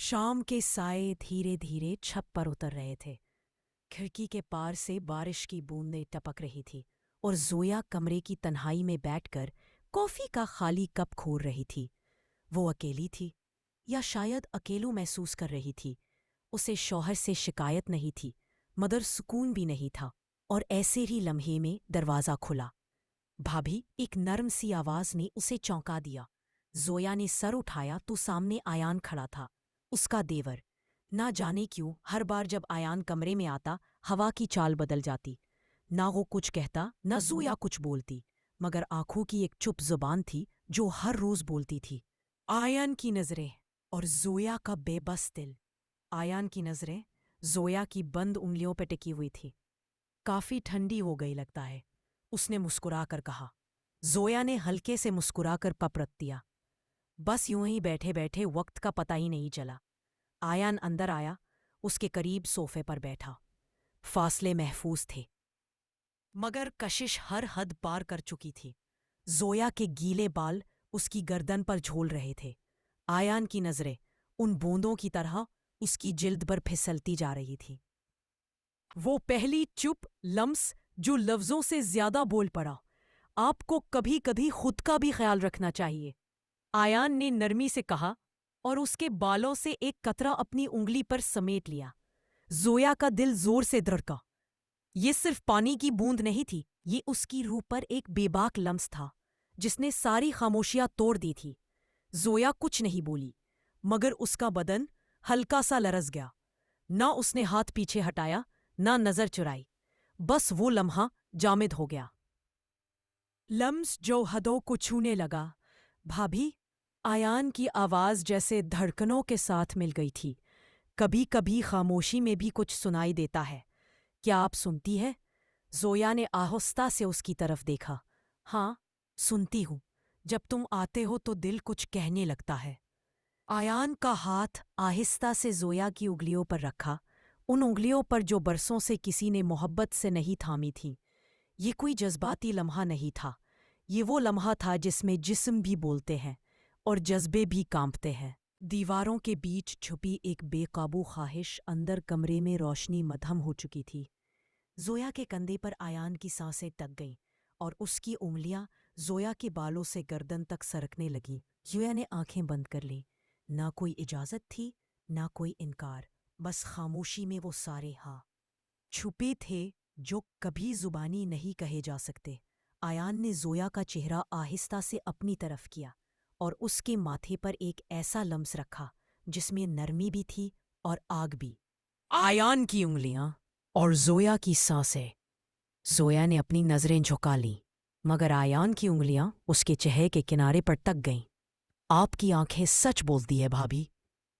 شام کے سائے دھیرے دھیرے چھت پر اتر رہے تھے۔ کھڑکی کے پار سے بارش کی بوندیں ٹپک رہی تھی اور زویا کمرے کی تنہائی میں بیٹھ کر کافی کا خالی کپ کھول رہی تھی۔ وہ اکیلی تھی، یا شاید اکیلو محسوس کر رہی تھی۔ اسے شوہر سے شکایت نہیں تھی، مگر سکون بھی نہیں تھا۔ اور ایسے ہی لمحے میں دروازہ کھلا۔ بھابھی، ایک نرم سی آواز نے اسے چونکا دیا۔ زویا نے سر اٹھایا تو سامنے آیان کھڑا تھا، اس کا دیور۔ نہ جانے کیوں ہر بار جب آیان کمرے میں آتا ہوا کی چال بدل جاتی۔ نہ وہ کچھ کہتا، نہ زویا کچھ بولتی، مگر آنکھوں کی ایک چپ زبان تھی جو ہر روز بولتی تھی۔ آیان کی نظریں اور زویا کا بے بس دل۔ آیان کی نظریں زویا کی بند انگلیوں پہ ٹکی ہوئی تھی۔ کافی ٹھنڈی ہو گئی لگتا ہے، اس نے مسکرا کر کہا۔ زویا نے ہلکے سے مسکرا کر پپ رکھ دیا۔ بس یوں ہی بیٹھے بیٹھے وقت کا پتہ ہی نہیں چلا۔ آیان اندر آیا، اس کے قریب صوفے پر بیٹھا۔ فاصلے محفوظ تھے، مگر کشش ہر حد پار کر چکی تھی۔ زویا کے گیلے بال اس کی گردن پر جھول رہے تھے۔ آیان کی نظریں ان بوندوں کی طرح اس کی جلد پر پھسلتی جا رہی تھی۔ وہ پہلی چپ لمس جو لفظوں سے زیادہ بول پڑا۔ آپ کو کبھی کبھی خود کا بھی خیال رکھنا چاہیے، آیان نے نرمی سے کہا، اور اس کے بالوں سے ایک قطرہ اپنی انگلی پر سمیٹ لیا۔ زویا کا دل زور سے دھڑکا۔ یہ صرف پانی کی بوند نہیں تھی، یہ اس کی روح پر ایک بے باک لمس تھا جس نے ساری خاموشیاں توڑ دی تھی۔ زویا کچھ نہیں بولی، مگر اس کا بدن ہلکا سا لرز گیا۔ نہ اس نے ہاتھ پیچھے ہٹایا، نہ نظر چرائی، بس وہ لمحہ جامد ہو گیا۔ لمس جو حدوں کو چھونے لگا۔ بھابھی، آیان کی آواز جیسے دھڑکنوں کے ساتھ مل گئی تھی۔ کبھی کبھی خاموشی میں بھی کچھ سنائی دیتا ہے، کیا آپ سنتی ہے؟ زویا نے آہستہ سے اس کی طرف دیکھا۔ ہاں، سنتی ہوں، جب تم آتے ہو تو دل کچھ کہنے لگتا ہے۔ آیان کا ہاتھ آہستہ سے زویا کی انگلیوں پر رکھا، ان انگلیوں پر جو برسوں سے کسی نے محبت سے نہیں تھامی تھیں۔ یہ کوئی جذباتی لمحہ نہیں تھا، یہ وہ لمحہ تھا جس میں جسم بھی بولتے ہیں اور جذبے بھی کانپتے ہیں۔ دیواروں کے بیچ چھپی ایک بے قابو خواہش اندر کمرے میں روشنی مدھم ہو چکی تھی۔ زویا کے کندھے پر آیان کی سانسیں ٹک گئیں اور اس کی انگلیاں زویا کے بالوں سے گردن تک سرکنے لگیں۔ زویا نے آنکھیں بند کر لیں۔ نہ کوئی اجازت تھی، نہ کوئی انکار، بس خاموشی میں وہ سارے ہاں چھپے تھے جو کبھی زبانی نہیں کہے جا سکتے۔ آیان نے زویا کا چہرہ آہستہ سے اپنی طرف کیا اور اس کے ماتھے پر ایک ایسا لمس رکھا جس میں نرمی بھی تھی اور آگ بھی۔ آیان کی انگلیاں اور زویا کی سانسیں۔ زویا نے اپنی نظریں جھکا لیں، مگر آیان کی انگلیاں اس کے چہرے کے کنارے پر ٹک گئیں۔ آپ کی آنکھیں سچ بولتی ہے بھابھی،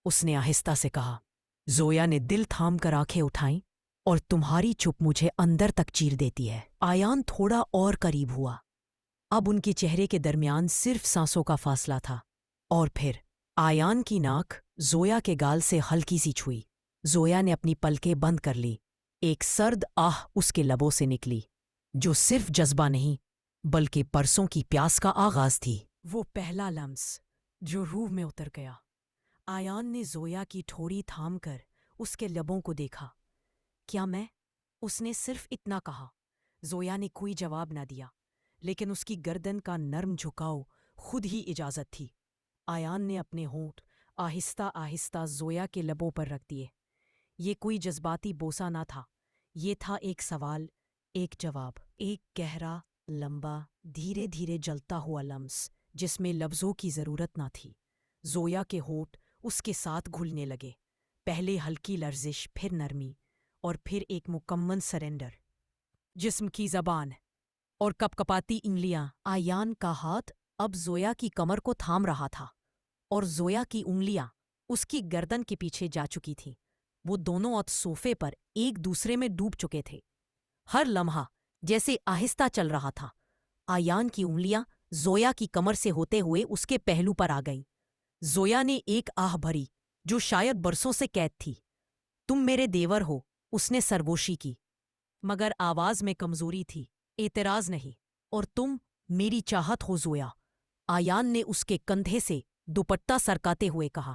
اس نے آہستہ سے کہا۔ زویا نے دل تھام کر آنکھیں اٹھائیں، اور تمہاری چپ مجھے اندر تک چیر دیتی ہے۔ آیان تھوڑا اور قریب ہوا۔ اب ان کے چہرے کے درمیان صرف سانسوں کا فاصلہ تھا، اور پھر آیان کی ناک زویا کے گال سے ہلکی سی چھوئی۔ زویا نے اپنی پلکیں بند کر لی۔ ایک سرد آہ اس کے لبوں سے نکلی، جو صرف جذبہ نہیں بلکہ برسوں کی پیاس کا آغاز تھی۔ وہ پہلا لمس جو روح میں اتر گیا۔ آیان نے زویا کی ٹھوڑی تھام کر اس کے لبوں کو دیکھا۔ کیا میں؟ اس نے صرف اتنا کہا۔ زویا نے کوئی جواب نہ دیا، لیکن اس کی گردن کا نرم جھکاؤ خود ہی اجازت تھی۔ آیان نے اپنے ہونٹ آہستہ آہستہ زویا کے لبوں پر رکھ دیے۔ یہ کوئی جذباتی بوسہ نہ تھا، یہ تھا ایک سوال، ایک جواب، ایک گہرا، لمبا، دھیرے دھیرے جلتا ہوا لمس جس میں لفظوں کی ضرورت نہ تھی۔ زویا کے ہونٹ اس کے ساتھ گھلنے لگے، پہلے ہلکی لرزش، پھر نرمی، اور پھر ایک مکمل سرنڈر۔ جسم کی زبان اور کپکپاتی انگلیاں۔ آیان کا ہاتھ اب زویا کی کمر کو تھام رہا تھا، اور زویا کی انگلیاں اس کی گردن کے پیچھے جا چکی تھیں۔ وہ دونوں اب صوفے پر ایک دوسرے میں ڈوب چکے تھے۔ ہر لمحہ جیسے آہستہ چل رہا تھا۔ آیان کی انگلیاں زویا کی کمر سے ہوتے ہوئے اس کے پہلو پر آ گئیں۔ زویا نے ایک آہ بھری جو شاید برسوں سے قید تھی۔ تم میرے دیور ہو، اس نے سرگوشی کی، مگر آواز میں کمزوری تھی، اعتراض نہیں۔ اور تم میری چاہت ہو زویا، آیان نے اس کے کندھے سے دوپٹہ سرکاتے ہوئے کہا۔